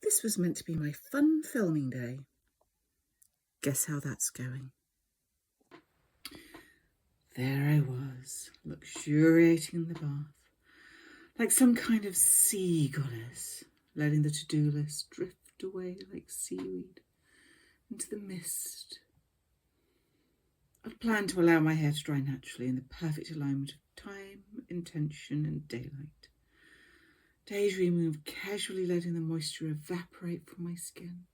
This was meant to be my fun filming day. Guess how that's going? There I was, luxuriating in the bath, like some kind of sea goddess, letting the to-do list drift away like seaweed into the mist. I'd planned to allow my hair to dry naturally in the perfect alignment of time, intention and daylight. Daydreaming of casually letting the moisture evaporate from my skin.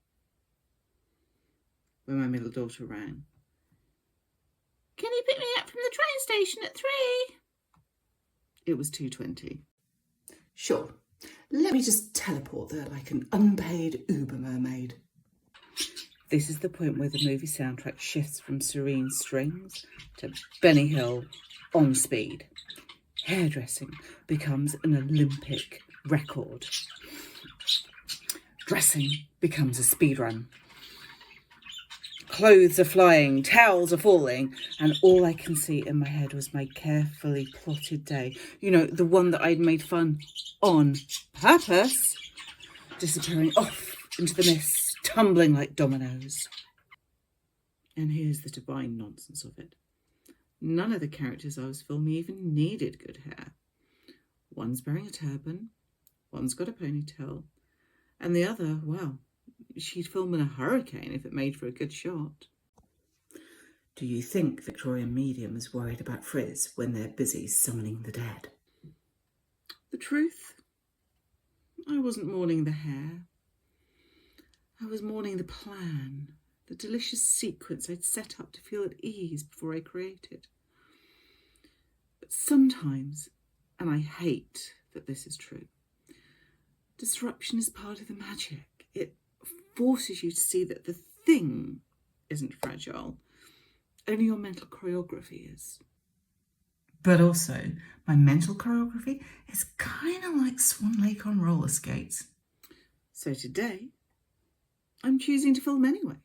When my middle daughter rang. "Can you pick me up from the train station at 3?" It was 2:20. Sure, let me just teleport there like an unpaid Uber mermaid. This is the point where the movie soundtrack shifts from serene strings to Benny Hill on speed. Hairdressing becomes an Olympic record. Dressing becomes a speed run. Clothes are flying, towels are falling, and all I can see in my head was my carefully plotted day. You know, the one that I'd made fun on purpose, disappearing off into the mist, tumbling like dominoes. And here's the divine nonsense of it. None of the characters I was filming even needed good hair. One's wearing a turban, one's got a ponytail, and the other, well, she'd film in a hurricane if it made for a good shot. Do you think Victorian medium is worried about frizz when they're busy summoning the dead? The truth? I wasn't mourning the hair. I was mourning the plan, the delicious sequence I'd set up to feel at ease before I created. But sometimes, and I hate that this is true, disruption is part of the magic. It forces you to see that the thing isn't fragile, only your mental choreography is. But also, my mental choreography is kind of like Swan Lake on roller skates. So today, I'm choosing to film anyway.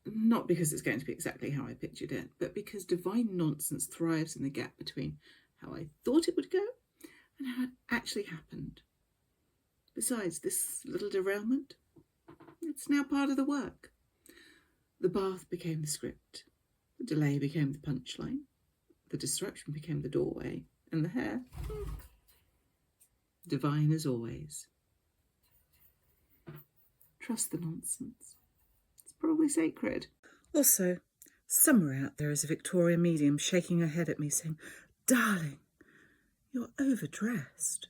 Not because it's going to be exactly how I pictured it, but because divine nonsense thrives in the gap between how I thought it would go and how it actually happened. Besides, this little derailment, it's now part of the work. The bath became the script, the delay became the punchline, the disruption became the doorway, and the hair, divine as always. Trust the nonsense. It's probably sacred. Also, somewhere out there is a Victorian medium shaking her head at me saying, "Darling, you're overdressed."